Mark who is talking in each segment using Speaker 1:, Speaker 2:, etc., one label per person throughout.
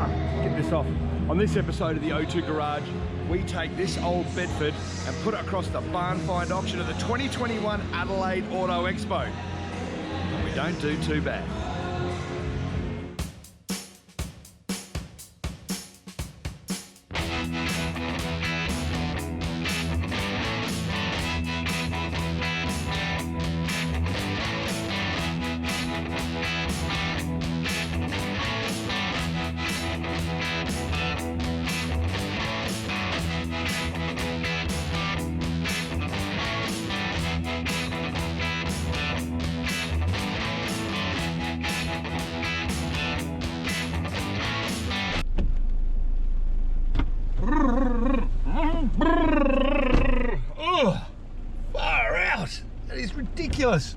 Speaker 1: Get this off. On this episode of the O2 Garage, we take this old Bedford and put it across the barn find auction of the 2021 Adelaide Auto Expo. And we don't do too bad. Far out. That is ridiculous.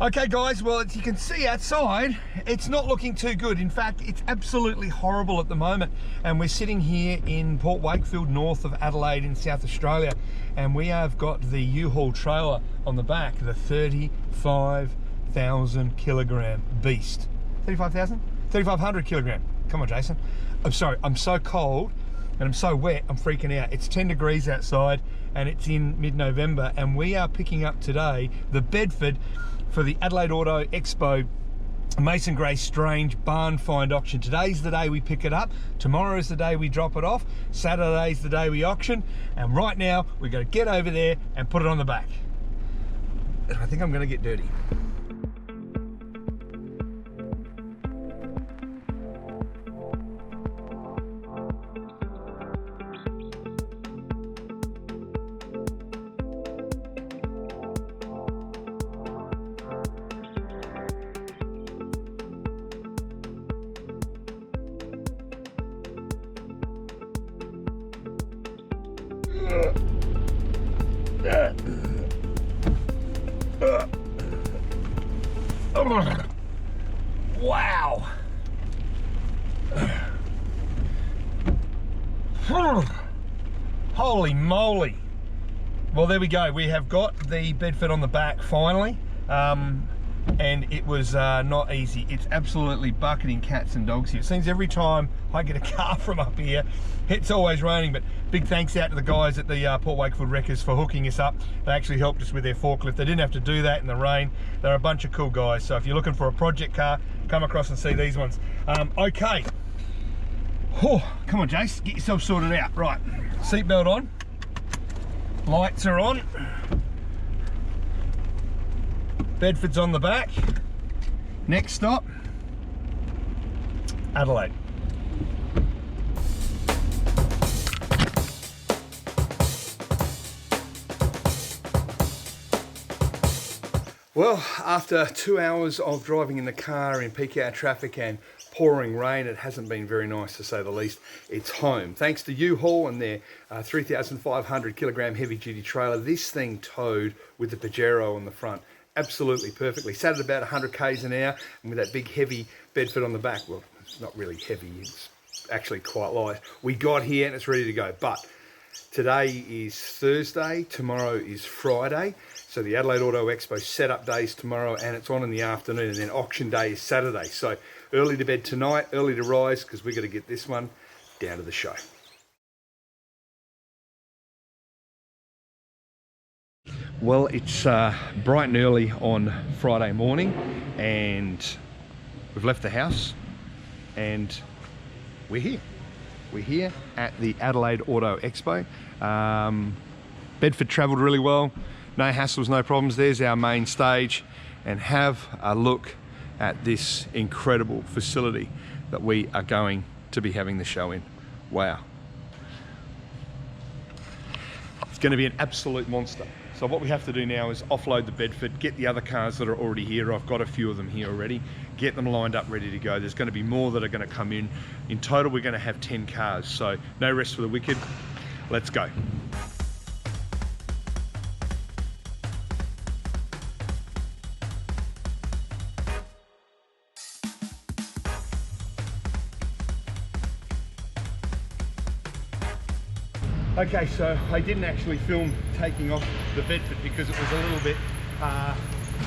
Speaker 1: Okay guys, well, as you can see outside, it's not looking too good. In fact, it's absolutely horrible at the moment. And we're sitting here in Port Wakefield, north of Adelaide in South Australia. And we have got the U-Haul trailer on the back, the 35,000 kilogram beast. 35,000? 3,500 kilogram. Come on, Jason. I'm sorry, I'm so cold and I'm so wet, I'm freaking out. It's 10 degrees outside and it's in mid-November, and we are picking up today the Bedford for the Adelaide Auto Expo Mason Gray Strange barn find auction. Today's the day we pick it up, tomorrow's the day we drop it off, Saturday's the day we auction, and right now we're going to get over there and put it on the back. I think I'm going to get dirty. Wow. Holy moly. Well, there we go. We have got the Bedford on the back finally. And it was not easy. It's absolutely bucketing cats and dogs here. It seems every time I get a car from up here, it's always raining. But big thanks out to the guys at the Port Wakefield Wreckers for hooking us up. They actually helped us with their forklift. They didn't have to do that in the rain. They're a bunch of cool guys. So if you're looking for a project car, come across and see these ones. Okay. Oh, come on, Jace, get yourself sorted out. Right, seatbelt on. Lights are on. Bedford's on the back. Next stop, Adelaide. Well, after 2 hours of driving in the car in peak hour traffic and pouring rain, it hasn't been very nice to say the least. It's home. Thanks to U-Haul and their 3,500 kilogram heavy duty trailer, this thing towed with the Pajero on the front. Absolutely perfectly. Sat at about 100 k's an hour, and with that big heavy Bedford on the back, well, it's not really heavy, it's actually quite light. We got here and it's ready to go, but today is Thursday, tomorrow is Friday, so the Adelaide Auto Expo setup day is tomorrow and it's on in the afternoon, and then auction day is Saturday. So early to bed tonight, early to rise, because we're going to get this one down to the show. Well, it's bright and early on Friday morning, and we've left the house and we're here. We're here at the Adelaide Auto Expo. Bedford travelled really well, no hassles, no problems. There's our main stage, and have a look at this incredible facility that we are going to be having the show in. Wow. It's going to be an absolute monster. So what we have to do now is offload the Bedford, get the other cars that are already here. I've got a few of them here already, get them lined up, ready to go. There's going to be more that are going to come in. In total, we're going to have 10 cars, so no rest for the wicked. Let's go. Okay, so I didn't actually film taking off the Bedford because it was a little bit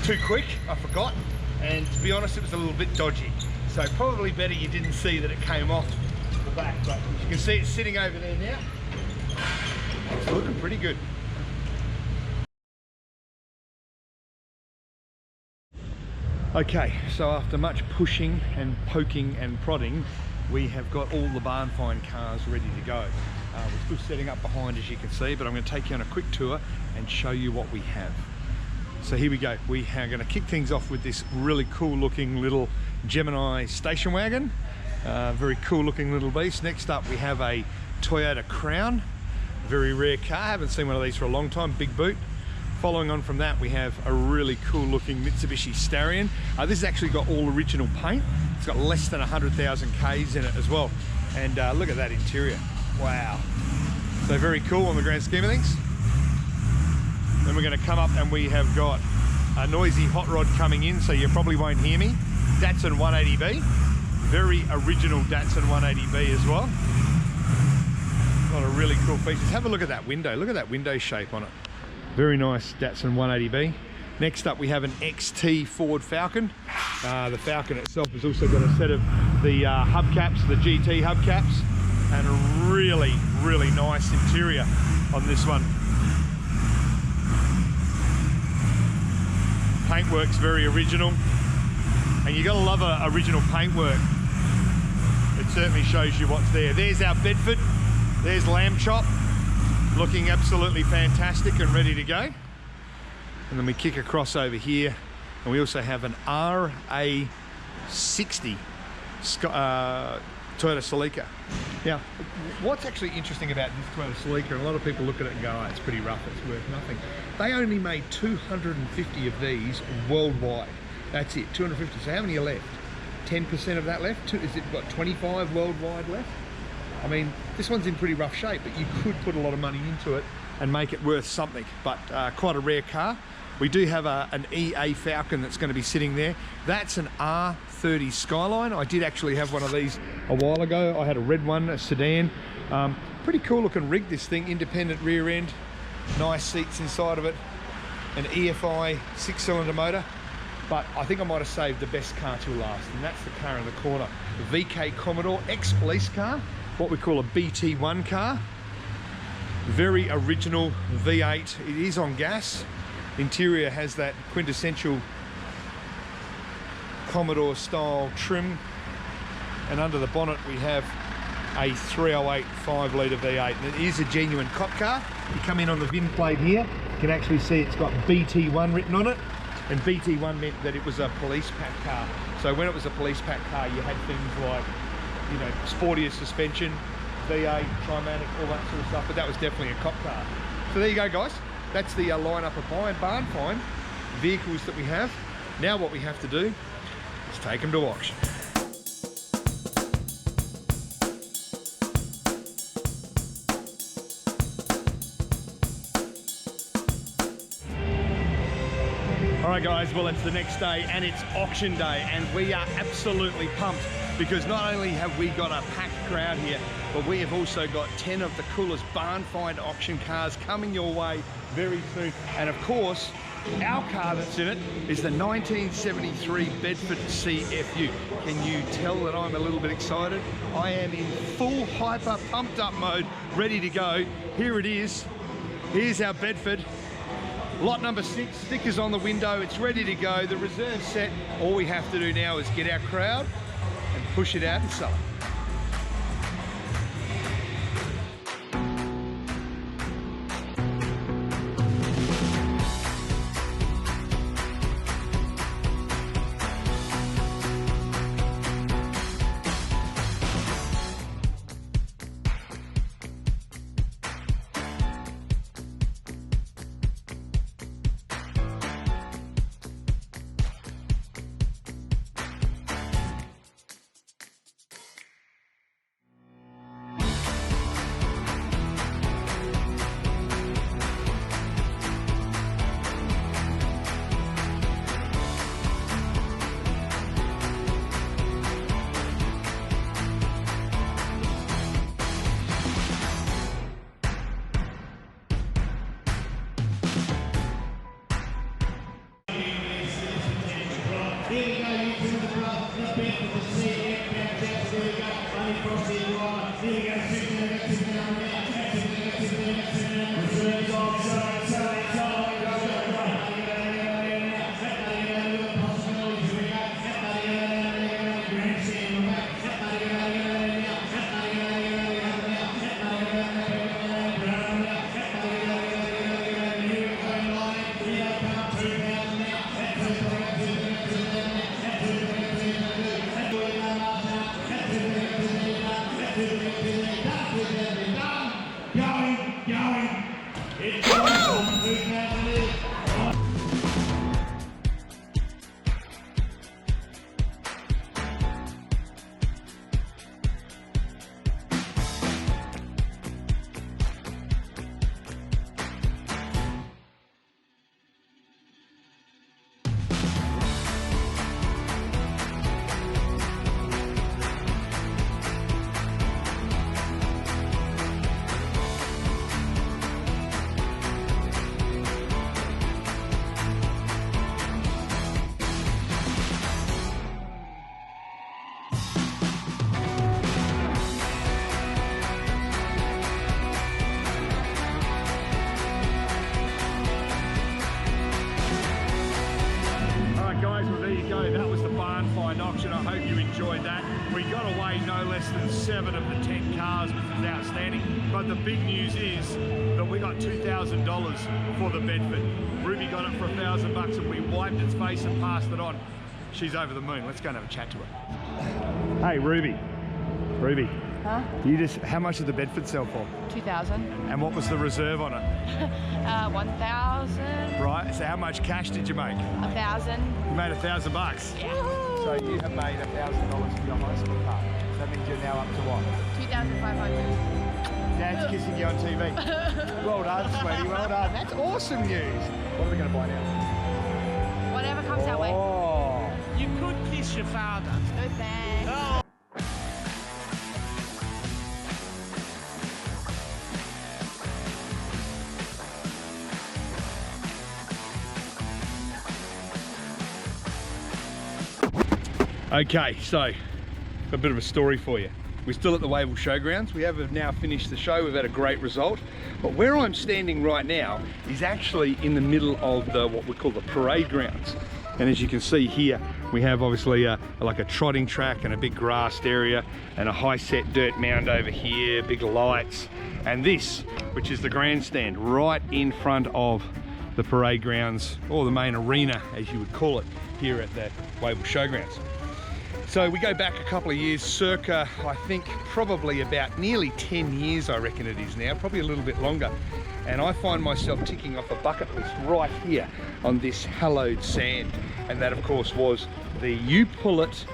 Speaker 1: too quick, I forgot, and to be honest, it was a little bit dodgy. So probably better you didn't see that it came off the back, but you can see it's sitting over there now. It's looking pretty good. Okay, so after much pushing and poking and prodding, we have got all the barn find cars ready to go. We're still setting up behind, as you can see, but I'm going to take you on a quick tour and show you what we have. So here we go. We are going to kick things off with this really cool looking little Gemini station wagon. Very cool looking little beast. Next up we have a Toyota Crown. Very rare car, haven't seen one of these for a long time, big boot. Following on from that we have a really cool looking Mitsubishi Starion. This has actually got all original paint. It's got less than 100,000 Ks in it as well. And look at that interior. Wow. So very cool on the grand scheme of things. Then we're going to come up and we have got a noisy hot rod coming in, so you probably won't hear me. Datsun 180B. Very original Datsun 180B as well. A lot of really cool features. Have a look at that window. Look at that window shape on it. Very nice Datsun 180B. Next up we have an XT Ford Falcon. The Falcon itself has also got a set of the hubcaps, the GT hubcaps, and a really, really nice interior on this one. Paintwork's very original, and you gotta love original paintwork. It certainly shows you what's there. There's our Bedford. There's Lamb Chop, looking absolutely fantastic and ready to go. And then we kick across over here, and we also have an RA60 Toyota Celica. Now, what's actually interesting about this Toyota Celica, and a lot of people look at it and go, oh, it's pretty rough, it's worth nothing. They only made 250 of these worldwide. That's it, 250. So how many are left? 10% of that left? Is it got 25 worldwide left? I mean, this one's in pretty rough shape, but you could put a lot of money into it and make it worth something. But quite a rare car. We do have an EA Falcon that's going to be sitting there. That's an R30 Skyline. I did actually have one of these a while ago. I had a red one, a sedan. Pretty cool looking rig, this thing. Independent rear end, nice seats inside of it, an EFI 6-cylinder motor. But I think I might have saved the best car till last, and that's the car in the corner. The VK Commodore ex-police car, what we call a BT1 car. Very original V8. It is on gas. Interior has that quintessential Commodore style trim, and under the bonnet we have a 308 5-litre V8, and it is a genuine cop car. You come in on the VIN plate here, you can actually see it's got BT1 written on it, and BT1 meant that it was a police pack car. So when it was a police pack car, you had things like, you know, sportier suspension, V8, Trimatic, all that sort of stuff, but that was definitely a cop car. So there you go, guys. That's the lineup of barn find vehicles that we have. Now what we have to do is take them to auction. Alright guys, well it's the next day and it's auction day, and we are absolutely pumped because not only have we got a packed crowd here, but we have also got 10 of the coolest barn find auction cars coming your way very soon. And of course, our car that's in it is the 1973 Bedford CF Ute. Can you tell that I'm a little bit excited? I am in full hyper pumped up mode, ready to go. Here it is. Here's our Bedford. Lot number 6, stickers on the window, it's ready to go. The reserve set. All we have to do now is get our crowd and push it out and sell it.
Speaker 2: auction. I hope you enjoyed that. We got away no less than 7 of the 10 cars, which was outstanding. But the big news is that we got $2,000 for the Bedford. Ruby got it for $1,000 and we wiped its face and passed it on. She's over the moon. Let's go and have a chat to her. Hey, Ruby. Ruby.
Speaker 3: Huh?
Speaker 2: How much did the Bedford sell for?
Speaker 3: 2,000.
Speaker 2: And what was the reserve on it?
Speaker 3: 1,000.
Speaker 2: Right, so how much cash did you make?
Speaker 3: 1,000.
Speaker 2: You made $1,000 bucks.
Speaker 3: Yeah.
Speaker 2: So you have made $1,000 for your high school car. So that means you're now up to what?
Speaker 3: 2,500.
Speaker 2: Dad's kissing you on TV. Well done, sweetie, well done. That's awesome news. What are we going to buy now?
Speaker 3: Whatever comes our way.
Speaker 2: Oh.
Speaker 4: You could kiss your father.
Speaker 3: No thanks.
Speaker 4: Oh.
Speaker 1: Okay, so a bit of a story for you. We're still at the WAKEFIELD Showgrounds. We have now finished the show. We've had a great result. But where I'm standing right now is actually in the middle of the what we call the parade grounds. And as you can see here, we have obviously like a trotting track and a big grassed area and a high set dirt mound over here, big lights. And this, which is the grandstand right in front of the parade grounds, or the main arena as you would call it, here at the WAKEFIELD Showgrounds. So we go back a couple of years, circa, I think probably about nearly 10 years, I reckon it is now, probably a little bit longer. And I find myself ticking off a bucket list right here on this hallowed sand. And that of course was the You Pull It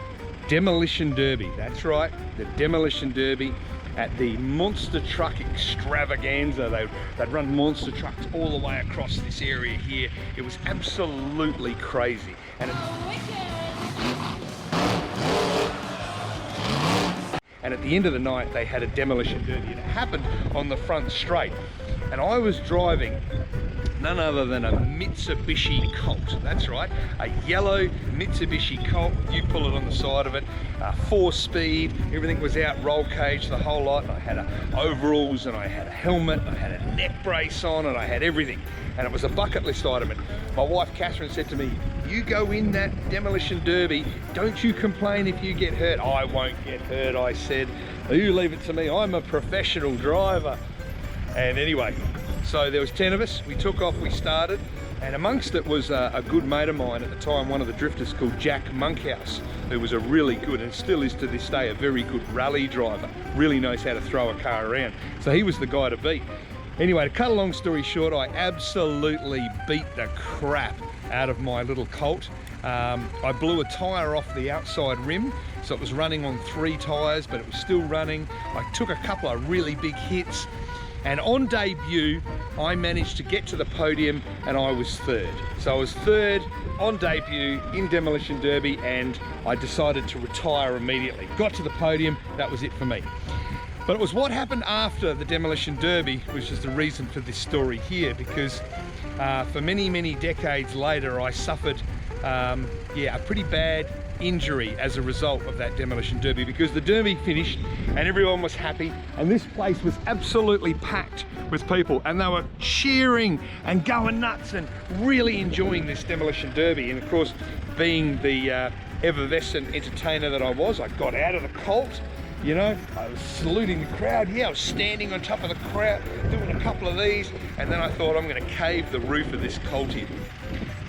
Speaker 1: Demolition Derby. That's right, the Demolition Derby at the Monster Truck Extravaganza. They'd run monster trucks all the way across this area here. It was absolutely crazy. And at the end of the night, they had a demolition derby. It happened on the front straight. And I was driving none other than a Mitsubishi Colt. That's right, a yellow Mitsubishi Colt. You pull it on the side of it, 4-speed, everything was out, roll cage, the whole lot. And I had overalls and I had a helmet, I had a neck brace on, and I had everything. And it was a bucket list item. And my wife Catherine said to me, "You go in that demolition derby, don't you complain if you get hurt." "I won't get hurt," I said. "You leave it to me, I'm a professional driver." And anyway, so there was 10 of us, we took off, we started, and amongst it was a good mate of mine at the time, one of the drifters called Jack Monkhouse, who was a really good, and still is to this day, a very good rally driver, really knows how to throw a car around. So he was the guy to beat. Anyway, to cut a long story short, I absolutely beat the crap out of my little Colt. I blew a tyre off the outside rim, so it was running on 3 tyres, but it was still running. I took a couple of really big hits, and on debut, I managed to get to the podium and I was 3rd. So I was 3rd on debut in Demolition Derby, and I decided to retire immediately. Got to the podium, that was it for me. But it was what happened after the Demolition Derby, which is the reason for this story here, because for many, many decades later, I suffered a pretty bad injury as a result of that demolition derby, because the derby finished and everyone was happy and this place was absolutely packed with people and they were cheering and going nuts and really enjoying this demolition derby. And of course, being the effervescent entertainer that I was, I got out of the Colt. You know, I was saluting the crowd. Yeah, I was standing on top of the crowd, doing a couple of these, and then I thought, I'm going to cave the roof of this Colt in.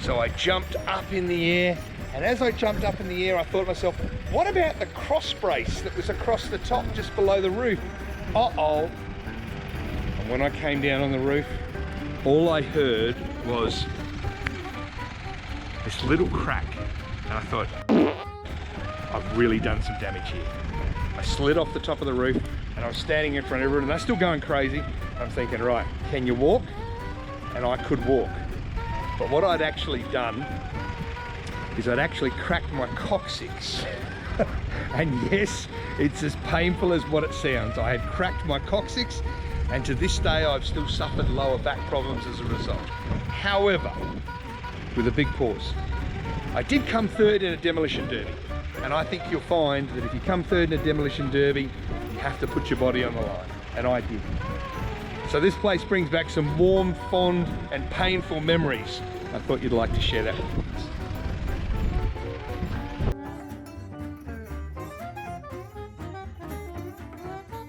Speaker 1: So I jumped up in the air, and as I jumped up in the air, I thought to myself, what about the cross brace that was across the top, just below the roof? Uh-oh. And when I came down on the roof, all I heard was this little crack, and I thought, I've really done some damage here. I slid off the top of the roof and I was standing in front of everyone and they're still going crazy. I'm thinking, right, can you walk? And I could walk. But what I'd actually done is I'd actually cracked my coccyx. And yes, it's as painful as what it sounds. I had cracked my coccyx, and to this day I've still suffered lower back problems as a result. However, with a big pause, I did come third in a demolition derby. And I think you'll find that if you come third in a demolition derby, you have to put your body on the line. And I did. So this place brings back some warm, fond, and painful memories. I thought you'd like to share that with us.